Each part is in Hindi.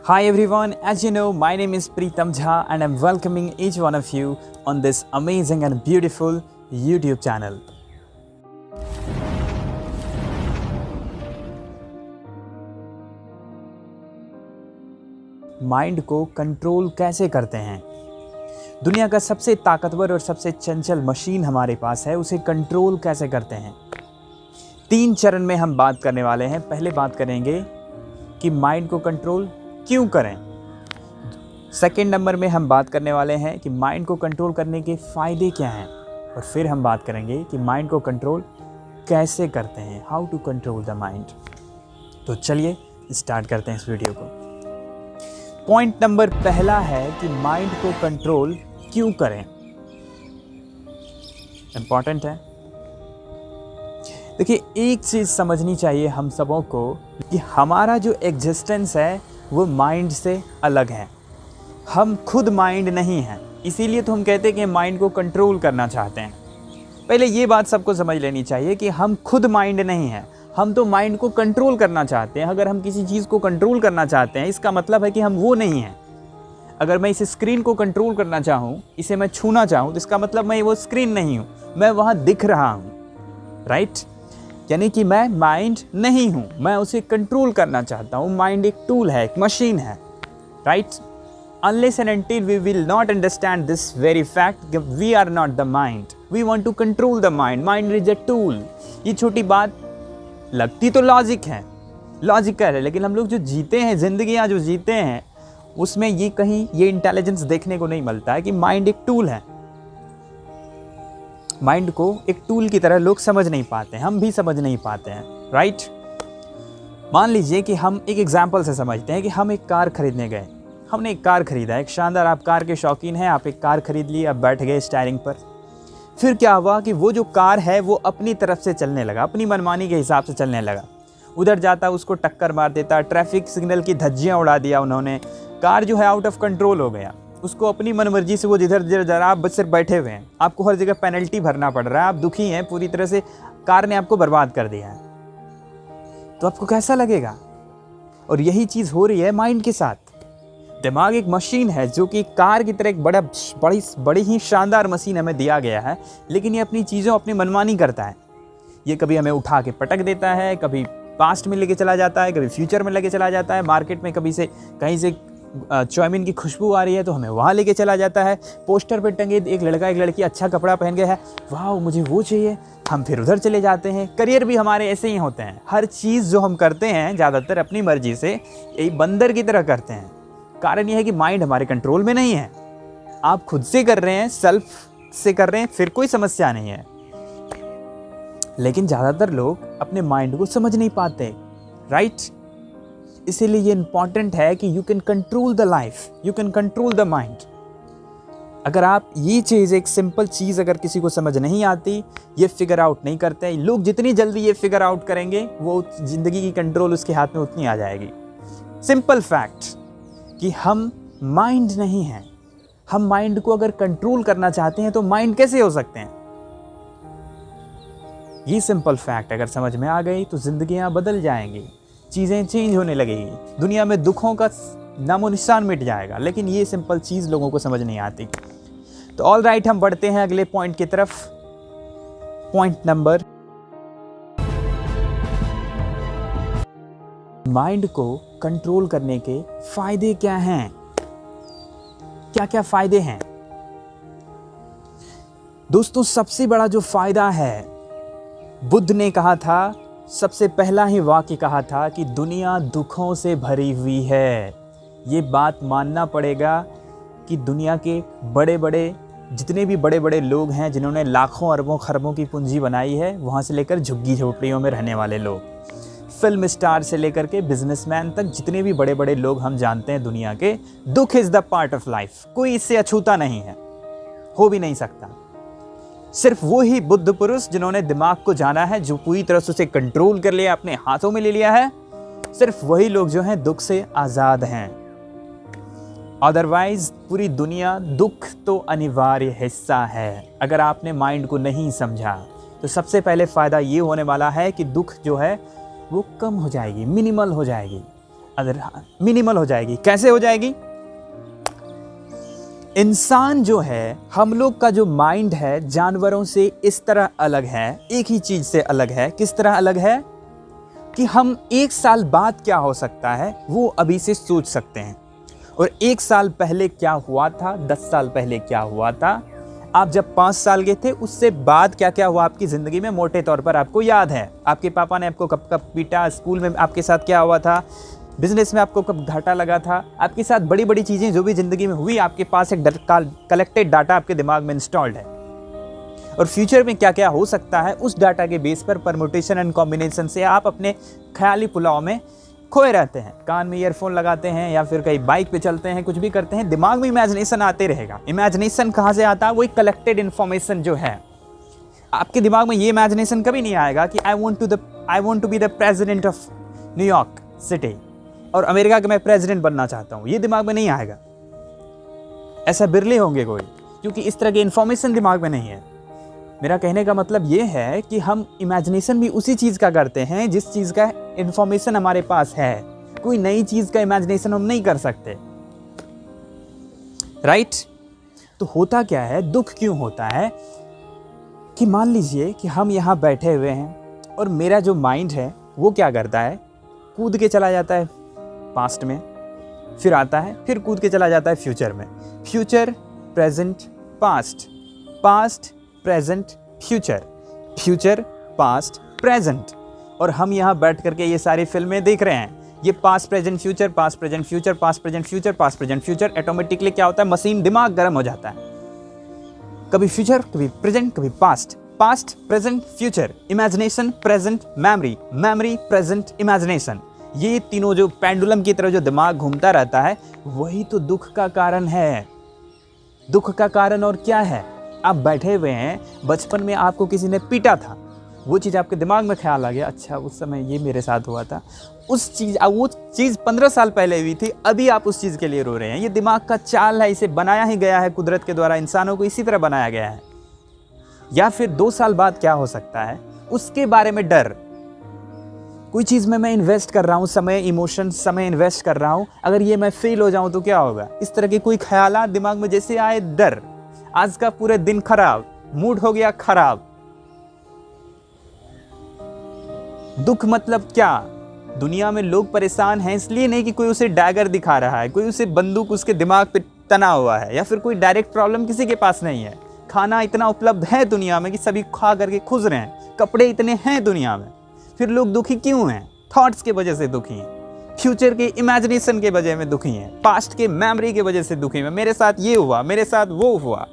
Hi everyone, as you know, my name is Preetam Jha and I'm welcoming each one of you on this amazing and beautiful YouTube channel. Mind को कंट्रोल कैसे करते हैं? दुनिया का सबसे ताकतवर और सबसे चंचल मशीन हमारे पास है, उसे कंट्रोल कैसे करते हैं? 3 चरण में हम बात करने वाले हैं। पहले बात करेंगे कि माइंड को कंट्रोल क्यों करें। सेकंड नंबर में हम बात करने वाले हैं कि माइंड को कंट्रोल करने के फ़ायदे क्या हैं, और फिर हम बात करेंगे कि माइंड को कंट्रोल कैसे करते हैं, how to control the mind. तो चलिए स्टार्ट करते हैं इस वीडियो को। पॉइंट नंबर पहला है कि माइंड को कंट्रोल क्यों करें। इंपॉर्टेंट है। देखिए, एक चीज़ समझनी चाहिए हम सबों को कि हमारा जो एग्जिस्टेंस है वो माइंड से अलग है। हम खुद माइंड नहीं हैं, इसीलिए तो हम कहते हैं कि माइंड को कंट्रोल करना चाहते हैं। पहले ये बात सबको समझ लेनी चाहिए कि हम खुद माइंड नहीं हैं, हम तो माइंड को कंट्रोल करना चाहते हैं। अगर हम किसी चीज़ को कंट्रोल करना चाहते हैं, इसका मतलब है कि हम वो नहीं हैं। अगर मैं इस स्क्रीन को कंट्रोल करना चाहूँ, इसे मैं छूना चाहूँ, तो इसका मतलब मैं वो स्क्रीन नहीं हूँ, मैं वहाँ दिख रहा हूँ, राइट? यानी कि मैं माइंड नहीं हूँ, मैं उसे कंट्रोल करना चाहता हूँ। माइंड एक टूल है, एक मशीन है, right? Unless and until we will not understand this very fact that we are not the mind, we want to control the mind. Mind is a tool. ये छोटी बात लगती तो लॉजिक है, लॉजिकल है, लेकिन हम लोग जो जीते हैं, जिंदगियाँ जो जीते हैं, उसमें ये कहीं ये इंटेलिजेंस देखने को नहीं मिलता है कि माइंड एक टूल है। माइंड को एक टूल की तरह लोग समझ नहीं पाते, हम भी समझ नहीं पाते हैं, राइट? मान लीजिए कि हम एक एग्जाम्पल से समझते हैं कि हम एक कार खरीदने गए। हमने एक कार खरीदा, एक शानदार, आप कार के शौकीन हैं, आप एक कार खरीद ली, आप बैठ गए स्टीयरिंग पर। फिर क्या हुआ कि वो जो कार है वो अपनी तरफ से चलने लगा, अपनी मनमानी के हिसाब से चलने लगा। उधर जाता उसको टक्कर मार देता, ट्रैफिक सिग्नल की धज्जियाँ उड़ा दिया उन्होंने। कार जो है आउट ऑफ कंट्रोल हो गया, उसको अपनी मनमर्जी से वो जिधर जिधर जरा आप बस सिर्फ बैठे हुए हैं, आपको हर जगह पेनल्टी भरना पड़ रहा है, आप दुखी हैं पूरी तरह से, कार ने आपको बर्बाद कर दिया है। तो आपको कैसा लगेगा? और यही चीज़ हो रही है माइंड के साथ। दिमाग एक मशीन है जो कि कार की तरह एक बड़ी ही शानदार मशीन हमें दिया गया है, लेकिन ये अपनी चीज़ों अपनी मनमानी करता है। ये कभी हमें उठा के पटक देता है, कभी पास्ट में लेके चला जाता है, कभी फ्यूचर में लेके चला जाता है। मार्केट में कभी से कहीं से चाउमीन की खुशबू आ रही है तो हमें वहाँ लेके चला जाता है। पोस्टर पे टंगे एक लड़का एक लड़की अच्छा कपड़ा पहन गया है, वाह मुझे वो चाहिए, हम फिर उधर चले जाते हैं। करियर भी हमारे ऐसे ही होते हैं। हर चीज़ जो हम करते हैं ज़्यादातर अपनी मर्जी से, यही बंदर की तरह करते हैं। कारण यह है कि माइंड हमारे कंट्रोल में नहीं है। आप खुद से कर रहे हैं, सेल्फ से कर रहे हैं, फिर कोई समस्या नहीं है। लेकिन ज़्यादातर लोग अपने माइंड को समझ नहीं पाते, राइट? इसीलिए ये इंपॉर्टेंट है कि you can control the life, you can control the mind. अगर आप ये चीज़, एक सिंपल चीज़ अगर किसी को समझ नहीं आती, ये फिगर आउट नहीं करते लोग, जितनी जल्दी ये फिगर आउट करेंगे वो ज़िंदगी की कंट्रोल उसके हाथ में उतनी आ जाएगी। सिंपल फैक्ट कि हम माइंड नहीं हैं। हम माइंड को अगर कंट्रोल करना चाहते हैं तो माइंड कैसे हो सकते हैं? ये सिंपल फैक्ट अगर समझ में आ गई तो जिंदगियां बदल जाएंगी, चीज़ें चेंज होने लगेगी, दुनिया में दुखों का नामो निशान मिट जाएगा। लेकिन ये सिंपल चीज़ लोगों को समझ नहीं आती। तो ऑल राइट, हम बढ़ते हैं अगले पॉइंट की तरफ। पॉइंट नंबर, माइंड को कंट्रोल करने के फायदे क्या हैं? क्या क्या फायदे हैं दोस्तों? सबसे बड़ा जो फायदा है, बुद्ध ने कहा था, सबसे पहला ही वाक्य कहा था कि दुनिया दुखों से भरी हुई है। ये बात मानना पड़ेगा कि दुनिया के बड़े बड़े जितने भी बड़े बड़े लोग हैं जिन्होंने लाखों अरबों खरबों की पूंजी बनाई है, वहाँ से लेकर झुग्गी झोपड़ियों में रहने वाले लोग, फिल्म स्टार से लेकर के बिजनेसमैन तक, जितने भी बड़े बड़े लोग हम जानते हैं दुनिया के, दुख is the part of life. कोई इससे अछूता नहीं है, हो भी नहीं सकता। सिर्फ वो ही बुद्ध पुरुष जिन्होंने दिमाग को जाना है, जो पूरी तरह से उसे कंट्रोल कर लिया, अपने हाथों में ले लिया है, सिर्फ वही लोग जो हैं दुख से आज़ाद हैं। अदरवाइज पूरी दुनिया दुख तो अनिवार्य हिस्सा है। अगर आपने माइंड को नहीं समझा तो सबसे पहले फ़ायदा ये होने वाला है कि दुख जो है वो कम हो जाएगी, मिनिमल हो जाएगी। अगर मिनिमल हो जाएगी। कैसे हो जाएगी? इंसान जो है, हम लोग का जो माइंड है जानवरों से इस तरह अलग है, एक ही चीज से अलग है। किस तरह अलग है? कि हम 1 साल बाद क्या हो सकता है वो अभी से सोच सकते हैं, और 1 साल पहले क्या हुआ था, 10 साल पहले क्या हुआ था, आप जब 5 साल के थे उससे बाद क्या क्या हुआ आपकी ज़िंदगी में, मोटे तौर पर आपको याद है। आपके पापा ने आपको कब कब पीटा, स्कूल में आपके साथ क्या हुआ था, बिजनेस में आपको कब घाटा लगा था, आपके साथ बड़ी बड़ी चीज़ें जो भी ज़िंदगी में हुई, आपके पास एक कलेक्टेड डाटा आपके दिमाग में इंस्टॉल्ड है। और फ्यूचर में क्या क्या हो सकता है, उस डाटा के बेस पर परम्यूटेशन एंड कॉम्बिनेशन से आप अपने ख्याली पुलाव में खोए रहते हैं। कान में ईयरफोन लगाते हैं या फिर कहीं बाइक पे चलते हैं, कुछ भी करते हैं, दिमाग में इमेजिनेशन आते रहेगा। इमेजिनेशन कहाँ से आता है? वही कलेक्टेड इन्फॉर्मेशन जो है आपके दिमाग में। ये इमेजिनेशन कभी नहीं आएगा कि I want to be the president of New York city और अमेरिका का मैं प्रेसिडेंट बनना चाहता हूँ, ये दिमाग में नहीं आएगा। ऐसा बिरले होंगे कोई, क्योंकि इस तरह की इन्फॉर्मेशन दिमाग में नहीं है। मेरा कहने का मतलब ये है कि हम इमेजिनेशन भी उसी चीज़ का करते हैं जिस चीज़ का इन्फॉर्मेशन हमारे पास है। कोई नई चीज़ का इमेजिनेशन हम नहीं कर सकते, राइट? तो होता क्या है, दुख क्यों होता है कि मान लीजिए कि हम यहाँ बैठे हुए हैं और मेरा जो माइंड है वो क्या करता है, कूद के चला जाता है पास्ट में, फिर आता है, फिर कूद के चला जाता है फ्यूचर में। Future, present, past, past, present, future, future, past, present. और हम यहाँ बैठ करके ये सारी फिल्में देख रहे हैं। ये past present future, past present future, past present future, past present future. Automatically क्या होता है, मशीन, दिमाग गर्म हो जाता है। कभी फ्यूचर, कभी प्रेजेंट, कभी past, past, present, future, imagination, present, memory, memory, present, imagination. ये तीनों जो पेंडुलम की तरह जो दिमाग घूमता रहता है, वही तो दुख का कारण है। दुख का कारण और क्या है? आप बैठे हुए हैं, बचपन में आपको किसी ने पीटा था, वो चीज़ आपके दिमाग में ख्याल आ गया, अच्छा उस समय ये मेरे साथ हुआ था। वो चीज़ 15 साल पहले हुई थी, अभी आप उस चीज़ के लिए रो रहे हैं। ये दिमाग का चाल है, इसे बनाया ही गया है कुदरत के द्वारा, इंसानों को इसी तरह बनाया गया है। या फिर 2 साल बाद क्या हो सकता है, उसके बारे में डर। कोई चीज़ में मैं इन्वेस्ट कर रहा हूँ, समय, इमोशन, समय इन्वेस्ट कर रहा हूँ, अगर ये मैं फेल हो जाऊँ तो क्या होगा, इस तरह के कोई ख्याल दिमाग में जैसे आए, डर। आज का पूरे दिन खराब, मूड हो गया खराब। दुख मतलब क्या? दुनिया में लोग परेशान हैं इसलिए नहीं कि कोई उसे डैगर दिखा रहा है, कोई उसे बंदूक उसके दिमाग पे तना हुआ है, या फिर कोई डायरेक्ट प्रॉब्लम किसी के पास नहीं है। खाना इतना उपलब्ध है दुनिया में कि सभी खा करके खुश रहे हैं, कपड़े इतने हैं दुनिया में, फिर लोग दुखी क्यों हैं? थॉट्स के वजह से दुखी हैं, फ्यूचर के इमेजिनेशन के वजह में दुखी हैं, पास्ट के मेमोरी के वजह से दुखी हैं। मेरे साथ ये हुआ, मेरे साथ वो हुआ।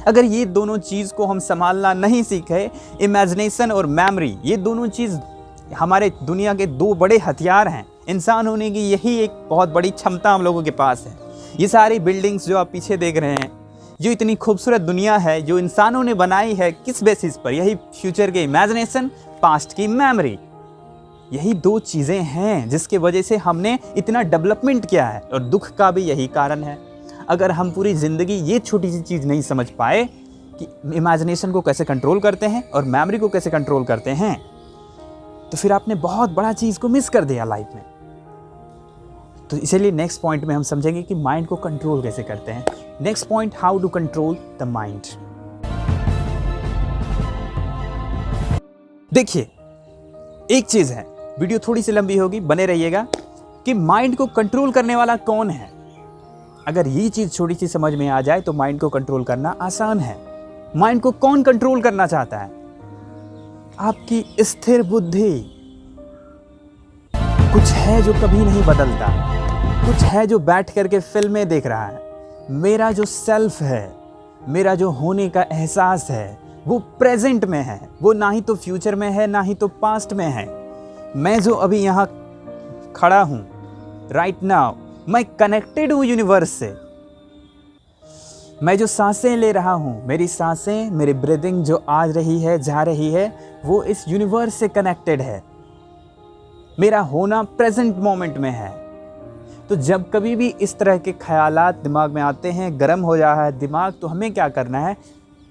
अगर ये दोनों चीज़ को हम संभालना नहीं सीखे, इमेजिनेशन और मेमोरी, ये दोनों चीज़ हमारे दुनिया के 2 बड़े हथियार हैं। इंसान होने की यही एक बहुत बड़ी क्षमता हम लोगों के पास है। ये सारी बिल्डिंग्स जो आप पीछे देख रहे हैं, जो इतनी खूबसूरत दुनिया है जो इंसानों ने बनाई है, किस बेसिस पर? यही फ्यूचर के इमेजिनेशन, पास्ट की मेमोरी। यही 2 चीज़ें हैं जिसके वजह से हमने इतना डेवलपमेंट किया है, और दुख का भी यही कारण है। अगर हम पूरी ज़िंदगी ये छोटी सी चीज़ नहीं समझ पाए कि इमेजिनेशन को कैसे कंट्रोल करते हैं और मेमोरी को कैसे कंट्रोल करते हैं, तो फिर आपने बहुत बड़ा चीज़ को मिस कर दिया लाइफ में। तो इसीलिए नेक्स्ट पॉइंट में हम समझेंगे कि माइंड को कंट्रोल कैसे करते हैं। Next point, how to control the mind. देखिए, एक चीज़ है, वीडियो थोड़ी सी लंबी होगी, बने रहिएगा, कि माइंड को कंट्रोल करने वाला कौन है। अगर ये चीज़ छोटी सी समझ में आ जाए तो माइंड को कंट्रोल करना आसान है। माइंड को कौन कंट्रोल करना चाहता है? आपकी स्थिर बुद्धि। कुछ है जो कभी नहीं बदलता, कुछ है जो बैठ करके फिल्में देख रहा है। मेरा जो सेल्फ है, मेरा जो होने का एहसास है, वो प्रेजेंट में है, वो ना ही तो फ्यूचर में है ना ही तो पास्ट में है। मैं जो अभी यहाँ खड़ा हूँ राइट नाउ, मैं कनेक्टेड हूँ यूनिवर्स से। मैं जो सांसें ले रहा हूँ, मेरी सांसें, मेरी ब्रीदिंग जो आ रही है, जा रही है, वो इस यूनिवर्स से कनेक्टेड है। मेरा होना प्रेजेंट मोमेंट में है। तो जब कभी भी इस तरह के ख्यालात दिमाग में आते हैं, गर्म हो रहा है दिमाग, तो हमें क्या करना है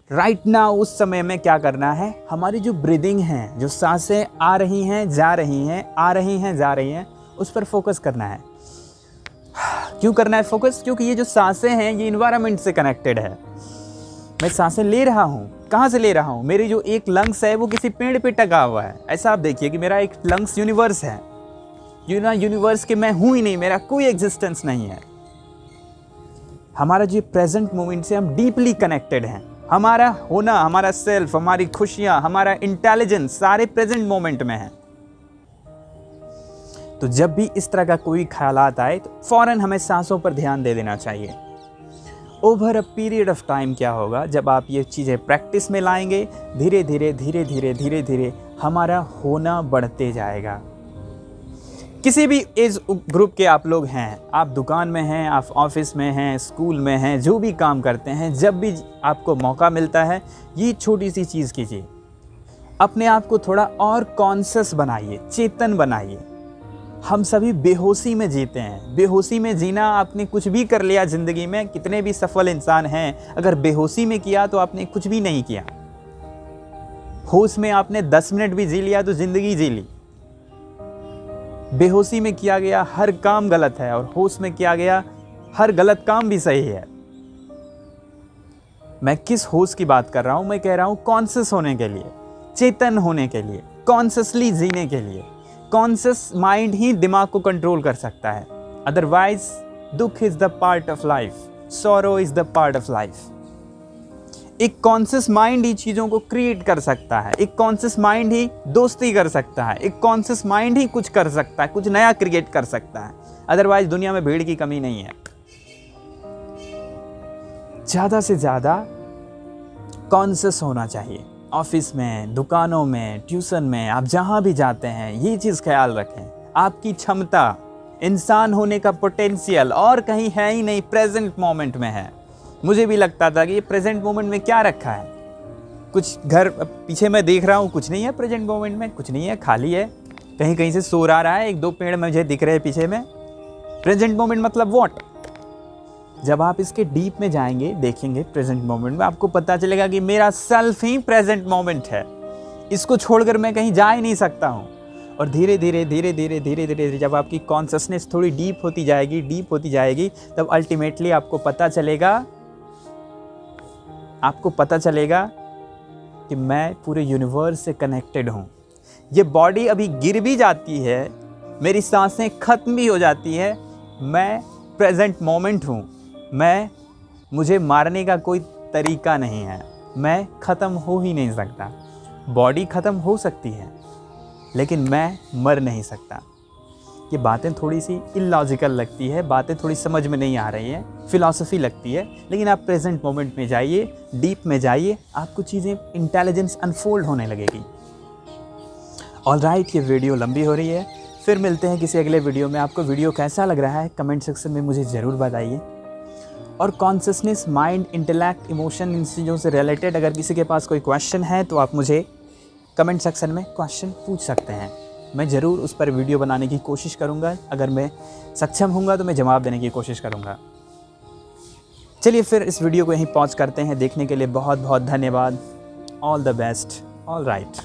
राइट नाउ, उस समय में क्या करना है, हमारी जो ब्रीदिंग है, जो सांसें आ रही हैं जा रही हैं, आ रही हैं जा रही हैं, उस पर फोकस करना है। क्यों करना है फोकस? क्योंकि ये जो सांसें हैं ये इन्वायरमेंट से कनेक्टेड है। मैं सांसें ले रहा हूँ, कहाँ से ले रहा हूँ? मेरी जो एक लंग्स है वो किसी पेड़ पे टका हुआ है। ऐसा आप देखिए कि मेरा एक लंग्स यूनिवर्स है, यूनिवर्स के मैं हूँ ही नहीं, मेरा कोई एग्जिस्टेंस नहीं है। हमारा जो प्रेजेंट मोमेंट से हम डीपली कनेक्टेड हैं। हमारा होना, हमारा सेल्फ, हमारी खुशियाँ, हमारा इंटेलिजेंस सारे प्रेजेंट मोमेंट में है। तो जब भी इस तरह का कोई ख्यालात आए तो फौरन हमें सांसों पर ध्यान दे देना चाहिए। Over a period of time क्या होगा, जब आप ये चीज़ें प्रैक्टिस में लाएंगे, धीरे धीरे धीरे धीरे धीरे धीरे हमारा होना बढ़ते जाएगा। किसी भी एज ग्रुप के आप लोग हैं, आप दुकान में हैं, आप ऑफिस में हैं, स्कूल में हैं, जो भी काम करते हैं, जब भी आपको मौका मिलता है ये छोटी सी चीज़ कीजिए। अपने आप को थोड़ा और कॉन्शियस बनाइए, चेतन बनाइए। हम सभी बेहोशी में जीते हैं। बेहोशी में जीना, आपने कुछ भी कर लिया ज़िंदगी में, कितने भी सफल इंसान हैं, अगर बेहोशी में किया तो आपने कुछ भी नहीं किया। होश में आपने 10 मिनट भी जी लिया तो ज़िंदगी जी ली। बेहोशी में किया गया हर काम गलत है और होश में किया गया हर गलत काम भी सही है। मैं किस होश की बात कर रहा हूं? मैं कह रहा हूं कॉन्शियस होने के लिए, चेतन होने के लिए, कॉन्शियसली जीने के लिए। कॉन्शियस माइंड ही दिमाग को कंट्रोल कर सकता है। अदरवाइज दुख is the part of life, sorrow is the part of life. एक कॉन्शियस माइंड ही चीज़ों को क्रिएट कर सकता है। एक कॉन्शियस माइंड ही दोस्ती कर सकता है। एक कॉन्शियस माइंड ही कुछ कर सकता है, कुछ नया क्रिएट कर सकता है। अदरवाइज दुनिया में भीड़ की कमी नहीं है। ज़्यादा से ज़्यादा कॉन्शियस होना चाहिए। ऑफिस में, दुकानों में, ट्यूशन में, आप जहाँ भी जाते हैं ये चीज़ ख्याल रखें, आपकी क्षमता, इंसान होने का पोटेंशियल और कहीं है ही नहीं, प्रेजेंट मोमेंट में है। मुझे भी लगता था कि ये प्रेजेंट मोमेंट में क्या रखा है, कुछ घर पीछे मैं देख रहा हूँ, कुछ नहीं है प्रेजेंट मोमेंट में, कुछ नहीं है, खाली है। कहीं कहीं से शोर आ रहा है, 1-2 पेड़ मुझे दिख रहे हैं पीछे में। प्रेजेंट मोमेंट मतलब व्हाट? जब आप इसके डीप में जाएंगे, देखेंगे प्रेजेंट मोमेंट में, आपको पता चलेगा कि मेरा सेल्फ ही प्रेजेंट मोमेंट है। इसको छोड़कर मैं कहीं जा ही नहीं सकता हूँ। और धीरे धीरे धीरे धीरे धीरे धीरे जब आपकी कॉन्शियसनेस थोड़ी डीप होती जाएगी, तब अल्टीमेटली आपको पता चलेगा कि मैं पूरे यूनिवर्स से कनेक्टेड हूँ। ये बॉडी अभी गिर भी जाती है, मेरी सांसें खत्म भी हो जाती है, मैं प्रेजेंट मोमेंट हूँ। मुझे मारने का कोई तरीका नहीं है, मैं ख़त्म हो ही नहीं सकता। बॉडी ख़त्म हो सकती है लेकिन मैं मर नहीं सकता। ये बातें थोड़ी सी इलॉजिकल लगती है, बातें थोड़ी समझ में नहीं आ रही हैं, फिलॉसफी लगती है, लेकिन आप प्रेजेंट मोमेंट में जाइए, डीप में जाइए, आपको चीज़ें इंटेलिजेंस अनफोल्ड होने लगेगी। ऑलराइट, ये वीडियो लंबी हो रही है, फिर मिलते हैं किसी अगले वीडियो में। आपको वीडियो कैसा लग रहा है कमेंट सेक्शन में मुझे ज़रूर बताइए। और कॉन्शियसनेस, माइंड, इंटेलेक्ट, इमोशन, इन चीज़ों से रिलेटेड अगर किसी के पास कोई क्वेश्चन है तो आप मुझे कमेंट सेक्शन में क्वेश्चन पूछ सकते हैं। मैं ज़रूर उस पर वीडियो बनाने की कोशिश करूँगा। अगर मैं सक्षम होऊंगा तो मैं जवाब देने की कोशिश करूँगा। चलिए फिर इस वीडियो को यहीं पॉज करते हैं। देखने के लिए बहुत बहुत धन्यवाद। All the best. All right.